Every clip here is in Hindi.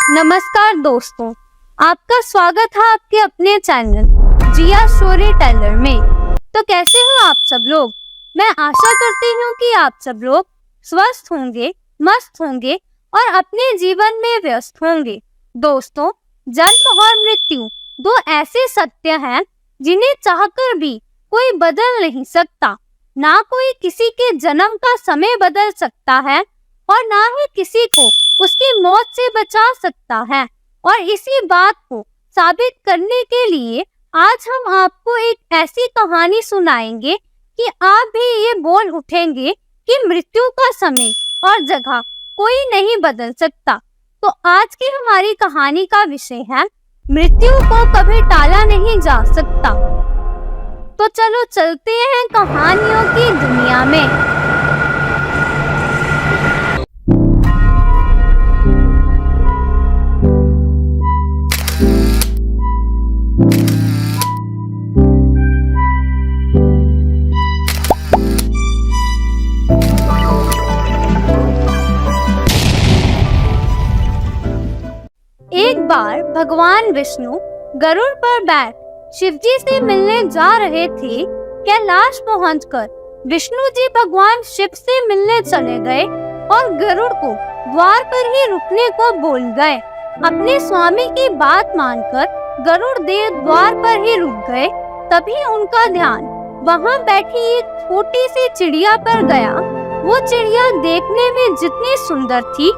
नमस्कार दोस्तों, आपका स्वागत है आपके अपने चैनल जिया स्टोरी टेलर में। तो कैसे हो आप सब लोग? मैं आशा करती हूँ कि आप सब लोग स्वस्थ होंगे, मस्त होंगे और अपने जीवन में व्यस्त होंगे। दोस्तों, जन्म और मृत्यु दो ऐसे सत्य हैं जिन्हें चाहकर भी कोई बदल नहीं सकता। ना कोई किसी के जन्म का समय बदल सकता है और ना ही किसी को उसकी मौत से बचा सकता है। और इसी बात को साबित करने के लिए आज हम आपको एक ऐसी कहानी सुनाएंगे कि आप भी ये बोल उठेंगे कि मृत्यु का समय और जगह कोई नहीं बदल सकता। तो आज की हमारी कहानी का विषय है मृत्यु को कभी टाला नहीं जा सकता। तो चलो चलते हैं कहानियों की दुनिया में। एक बार भगवान विष्णु गरुड़ पर बैठ शिवजी से मिलने जा रहे थे। कैलाश पहुंचकर विष्णु जी भगवान शिव से मिलने चले गए और गरुड़ को द्वार पर ही रुकने को बोल गए। अपने स्वामी की बात मानकर गरुड़ देव द्वार पर ही रुक गए। तभी उनका ध्यान वहां बैठी एक छोटी सी चिड़िया पर गया। वो चिड़िया देखने में जितनी सुंदर थी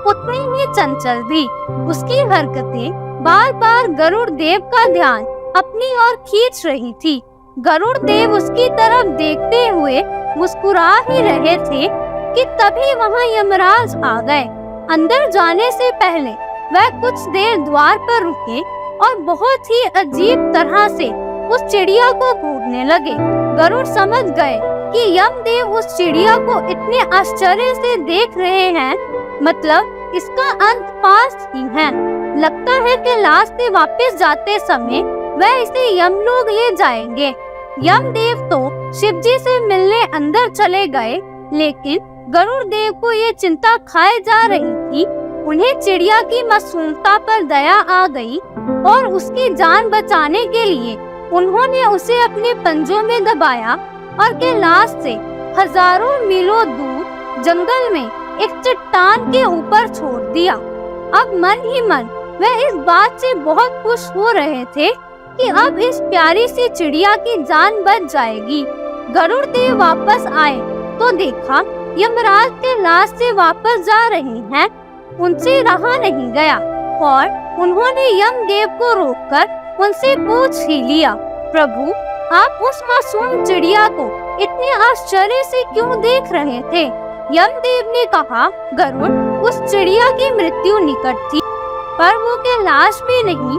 उतनी ही चंचल भी। उसकी हरकतें बार बार गरुड़ देव का ध्यान अपनी ओर खींच रही थी। गरुड़ देव उसकी तरफ देखते हुए मुस्कुरा ही रहे थे कि तभी वहां यमराज आ गए। अंदर जाने से पहले वह कुछ देर द्वार पर रुके और बहुत ही अजीब तरह से उस चिड़िया को घूरने लगे। गरुड़ समझ गए कि यमदेव उस चिड़िया को इतने आश्चर्य से देख रहे हैं, मतलब इसका अंत पास ही है। लगता है कि लाश से वापस जाते समय वह इसे यमलोक ले जाएंगे। यमदेव तो शिवजी से मिलने अंदर चले गए, लेकिन गरुड़ देव को ये चिंता खाए जा रही थी। उन्हें चिड़िया की मासूमता पर दया आ गई और उसकी जान बचाने के लिए उन्होंने उसे अपने पंजों में दबाया और कैलाश से हजारों मीलों दूर जंगल में एक चट्टान के ऊपर छोड़ दिया। अब मन ही मन वह इस बात से बहुत खुश हो रहे थे कि अब इस प्यारी सी चिड़िया की जान बच जाएगी। गरुड़ देव वापस आए तो देखा यमराज कैलाश से वापस जा रहे हैं। उनसे रहा नहीं गया और उन्होंने यमदेव को रोककर उनसे पूछ ही लिया, प्रभु, आप उस मासूम चिड़िया को इतने आश्चर्य से क्यों देख रहे थे? यमदेव ने कहा, गरुड़, उस चिड़िया की मृत्यु निकट थी, पर वो कैलाश में नहीं,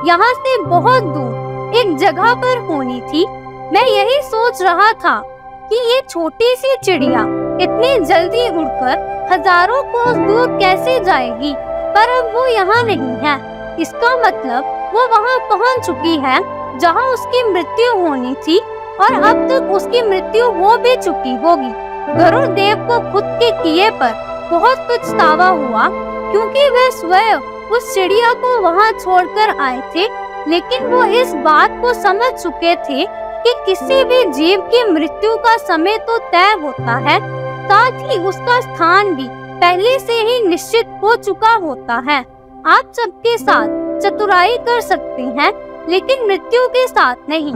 यहाँ से बहुत दूर एक जगह पर होनी थी। मैं यही सोच रहा था कि ये छोटी सी चिड़िया इतनी जल्दी उड़कर हजारों कोस दूर कैसे जाएगी, पर अब वो यहाँ नहीं है। इसका मतलब वो वहाँ पहुँच चुकी है जहाँ उसकी मृत्यु होनी थी और अब तक उसकी मृत्यु हो भी चुकी होगी। गरुड़ देव को खुद के किए पर बहुत पछतावा हुआ, क्योंकि वह स्वयं उस चिड़िया को वहाँ छोड़कर आए थे। लेकिन वो इस बात को समझ चुके थे कि किसी भी जीव की मृत्यु का समय तो तय होता है, साथ ही उसका स्थान भी पहले से ही निश्चित हो चुका होता है। आप सबके साथ चतुराई कर सकते हैं, लेकिन मृत्यु के साथ नहीं।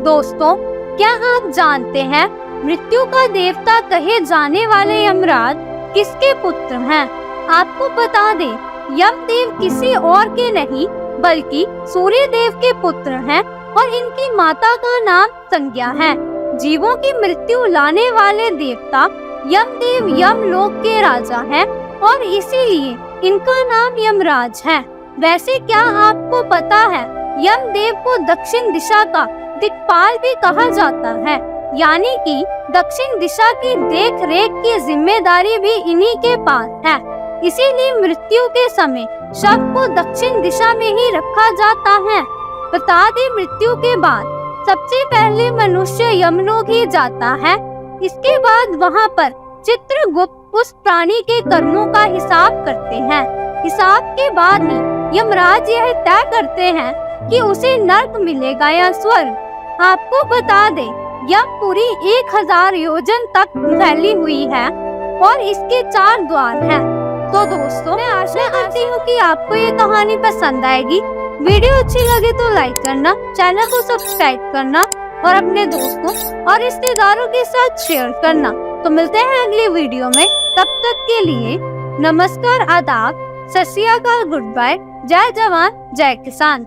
दोस्तों, क्या आप जानते हैं मृत्यु का देवता कहे जाने वाले यमराज किसके पुत्र हैं? आपको बता दें, यमदेव किसी और के नहीं बल्कि सूर्य देव के पुत्र हैं और इनकी माता का नाम संज्ञा है। जीवों की मृत्यु लाने वाले देवता यमदेव यमलोक के राजा हैं और इसीलिए इनका नाम यमराज है। वैसे क्या आपको पता है यमदेव को दक्षिण दिशा का दिक्पाल भी कहा जाता है, यानी कि दक्षिण दिशा की देख रेख की जिम्मेदारी भी इन्हीं के पास है। इसीलिए मृत्यु के समय शव को दक्षिण दिशा में ही रखा जाता है। बता दें, मृत्यु के बाद सबसे पहले मनुष्य यमलोक ही जाता है। इसके बाद वहाँ पर चित्रगुप्त उस प्राणी के कर्मों का हिसाब करते हैं। हिसाब के बाद ही यमराज यह तय करते हैं कि उसे नर्क मिलेगा या स्वर्ग। आपको बता दें, यमपुरी 1000 योजन तक फैली हुई है और इसके 4 द्वार हैं। तो दोस्तों, मैं आशा करती हूँ कि आपको ये कहानी पसंद आएगी। वीडियो अच्छी लगे तो लाइक करना, चैनल को सब्सक्राइब करना और अपने दोस्तों और रिश्तेदारों के साथ शेयर करना। तो मिलते हैं अगली वीडियो में, तब तक के लिए नमस्कार, आदाब, सत श्री अकाल, गुड बाय, जय जवान जय किसान।